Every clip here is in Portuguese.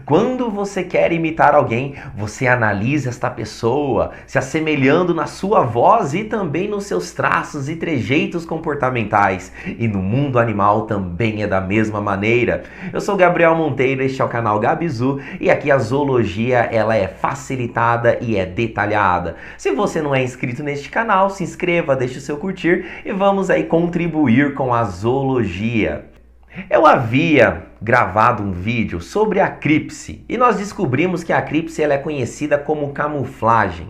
Quando você quer imitar alguém, você analisa esta pessoa, se assemelhando na sua voz e também nos seus traços e trejeitos comportamentais. E no mundo animal também é da mesma maneira. Eu sou Gabriel Monteiro, este é o canal Gabizu e aqui a zoologia ela é facilitada e é detalhada. Se você não é inscrito neste canal, se inscreva, deixe o seu curtir e vamos aí contribuir com a zoologia. Eu havia gravado um vídeo sobre a cripse e nós descobrimos que a cripse ela é conhecida como camuflagem.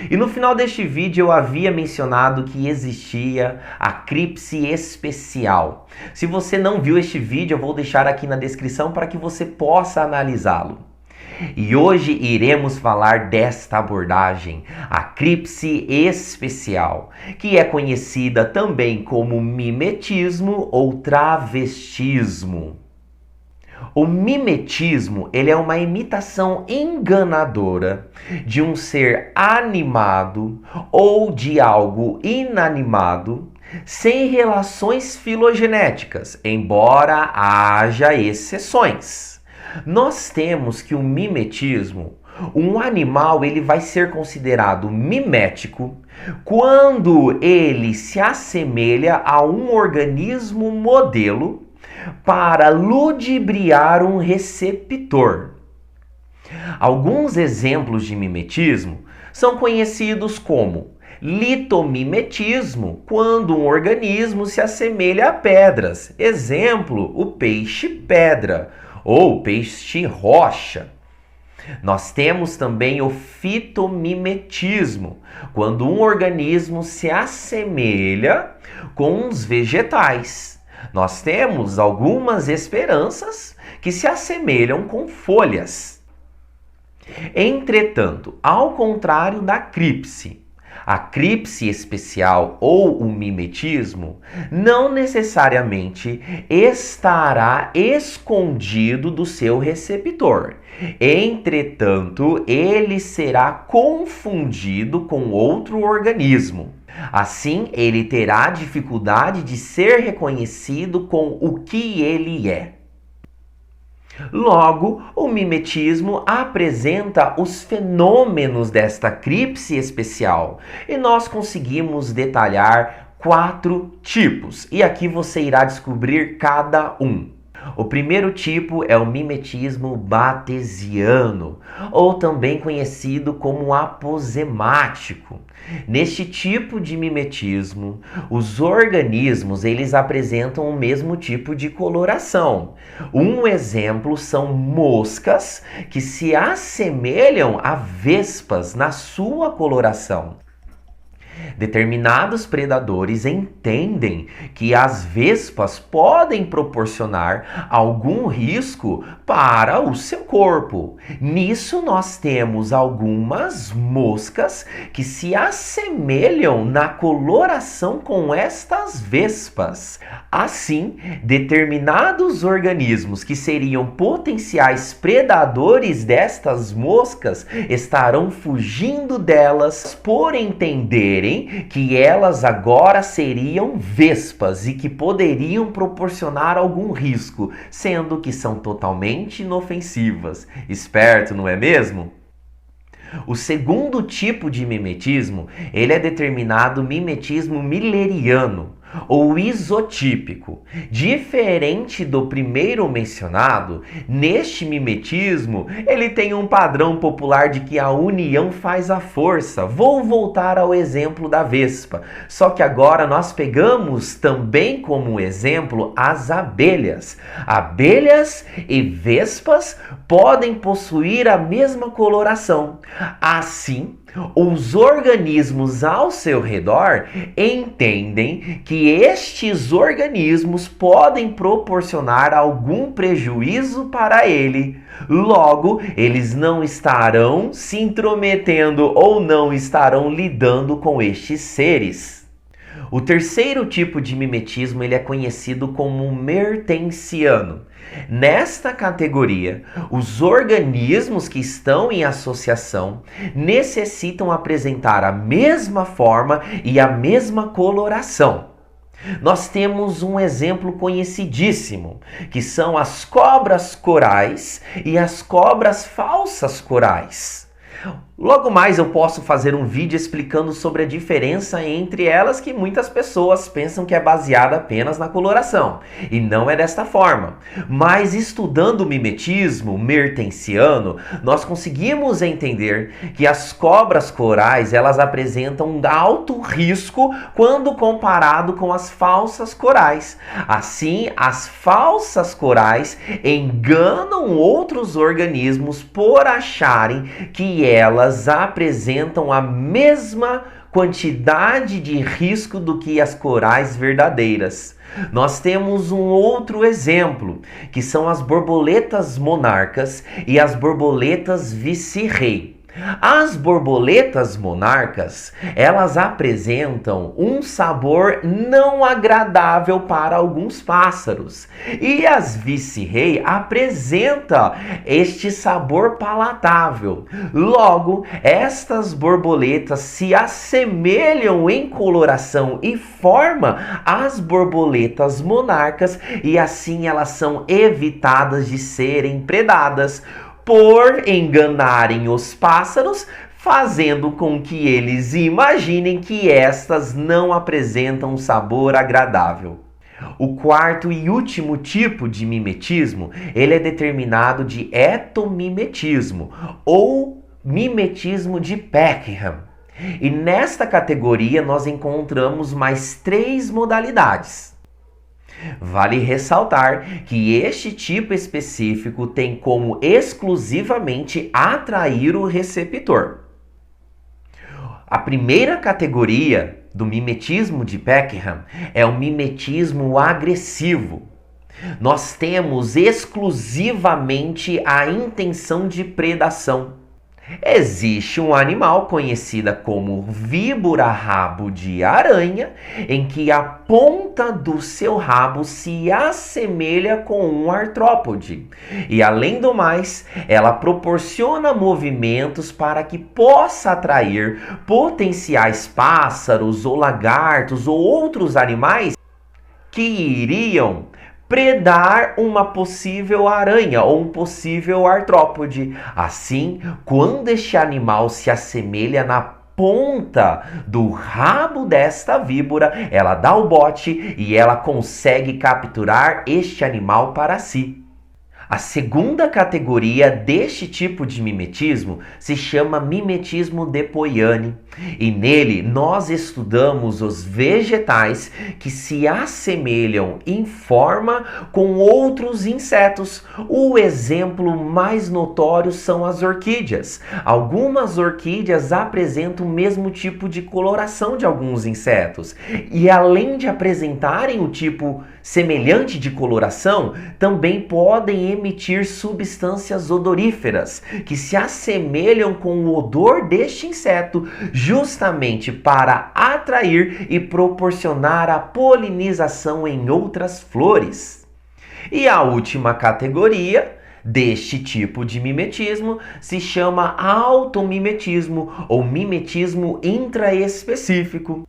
E no final deste vídeo eu havia mencionado que existia a cripse especial. Se você não viu este vídeo, eu vou deixar aqui na descrição para que você possa analisá-lo. E hoje iremos falar desta abordagem, a cripse especial, que é conhecida também como mimetismo ou travestismo. O mimetismo, ele é uma imitação enganadora de um ser animado ou de algo inanimado, sem relações filogenéticas, embora haja exceções. Nós temos que o mimetismo, um animal ele vai ser considerado mimético quando ele se assemelha a um organismo modelo para ludibriar um receptor. Alguns exemplos de mimetismo são conhecidos como litomimetismo, quando um organismo se assemelha a pedras. Exemplo, o peixe-pedra ou peixe-rocha. Nós temos também o fitomimetismo, quando um organismo se assemelha com os vegetais. Nós temos algumas esperanças que se assemelham com folhas. Entretanto, ao contrário da cripse, a cripse especial ou o mimetismo não necessariamente estará escondido do seu receptor. Entretanto, ele será confundido com outro organismo. Assim, ele terá dificuldade de ser reconhecido com o que ele é. Logo, o mimetismo apresenta os fenômenos desta cripse especial e nós conseguimos detalhar 4 tipos. E aqui você irá descobrir cada um. O primeiro tipo é o mimetismo batesiano, ou também conhecido como aposemático. Neste tipo de mimetismo, os organismos eles apresentam o mesmo tipo de coloração. Um exemplo são moscas que se assemelham a vespas na sua coloração. Determinados predadores entendem que as vespas podem proporcionar algum risco para o seu corpo. Nisso nós temos algumas moscas que se assemelham na coloração com estas vespas. Assim, determinados organismos que seriam potenciais predadores destas moscas estarão fugindo delas por entenderem que elas agora seriam vespas e que poderiam proporcionar algum risco, sendo que são totalmente inofensivas. Esperto, não é mesmo? O segundo tipo de mimetismo, ele é determinado mimetismo milleriano ou isotípico. Diferente do primeiro mencionado, neste mimetismo, ele tem um padrão popular de que a união faz a força. Vou voltar ao exemplo da vespa, só que agora nós pegamos também como exemplo as abelhas. Abelhas e vespas podem possuir a mesma coloração. Assim, os organismos ao seu redor entendem que estes organismos podem proporcionar algum prejuízo para ele. Logo, eles não estarão se intrometendo ou não estarão lidando com estes seres. O terceiro tipo de mimetismo ele é conhecido como mertensiano. Nesta categoria, os organismos que estão em associação necessitam apresentar a mesma forma e a mesma coloração. Nós temos um exemplo conhecidíssimo, que são as cobras corais e as cobras falsas corais. Logo mais eu posso fazer um vídeo explicando sobre a diferença entre elas, que muitas pessoas pensam que é baseada apenas na coloração, e não é desta forma. Mas estudando o mimetismo mertensiano, nós conseguimos entender que as cobras corais, elas apresentam um alto risco quando comparado com as falsas corais. Assim, as falsas corais enganam outros organismos por acharem que elas apresentam a mesma quantidade de risco do que as corais verdadeiras. Nós temos um outro exemplo, que são as borboletas monarcas e as borboletas vice-rei. As borboletas monarcas, elas apresentam um sabor não agradável para alguns pássaros. E as vice-rei apresentam este sabor palatável. Logo, estas borboletas se assemelham em coloração e forma às borboletas monarcas e assim elas são evitadas de serem predadas por enganarem os pássaros, fazendo com que eles imaginem que estas não apresentam um sabor agradável. O quarto e último tipo de mimetismo, ele é determinado de etomimetismo ou mimetismo de Peckham. E nesta categoria nós encontramos mais 3 modalidades. Vale ressaltar que este tipo específico tem como exclusivamente atrair o receptor. A primeira categoria do mimetismo de Peckham é o mimetismo agressivo. Nós temos exclusivamente a intenção de predação. Existe um animal conhecido como víbora-rabo de aranha, em que a ponta do seu rabo se assemelha com um artrópode. E além do mais, ela proporciona movimentos para que possa atrair potenciais pássaros ou lagartos ou outros animais que iriam predar uma possível aranha ou um possível artrópode. Assim, quando este animal se assemelha na ponta do rabo desta víbora, ela dá o bote e ela consegue capturar este animal para si. A segunda categoria deste tipo de mimetismo se chama mimetismo de Poiane, e nele nós estudamos os vegetais que se assemelham em forma com outros insetos. O exemplo mais notório são as orquídeas. Algumas orquídeas apresentam o mesmo tipo de coloração de alguns insetos, e além de apresentarem o tipo semelhante de coloração, também podem emitir substâncias odoríferas que se assemelham com o odor deste inseto, justamente para atrair e proporcionar a polinização em outras flores. E a última categoria deste tipo de mimetismo se chama automimetismo ou mimetismo intraespecífico.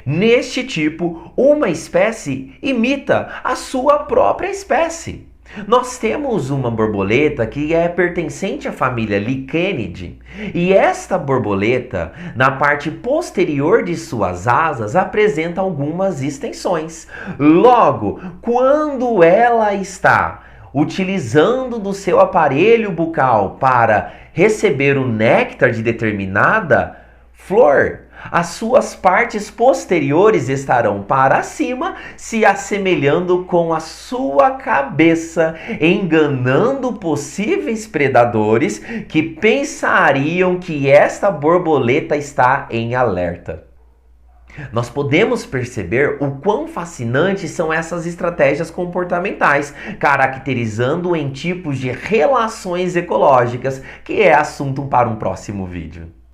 Neste tipo, uma espécie imita a sua própria espécie. Nós temos uma borboleta que é pertencente à família Licanidae, e esta borboleta, na parte posterior de suas asas, apresenta algumas extensões. Logo, quando ela está utilizando do seu aparelho bucal para receber o néctar de determinada flor, as suas partes posteriores estarão para cima, se assemelhando com a sua cabeça, enganando possíveis predadores que pensariam que esta borboleta está em alerta. Nós podemos perceber o quão fascinantes são essas estratégias comportamentais, caracterizando em tipos de relações ecológicas, que é assunto para um próximo vídeo.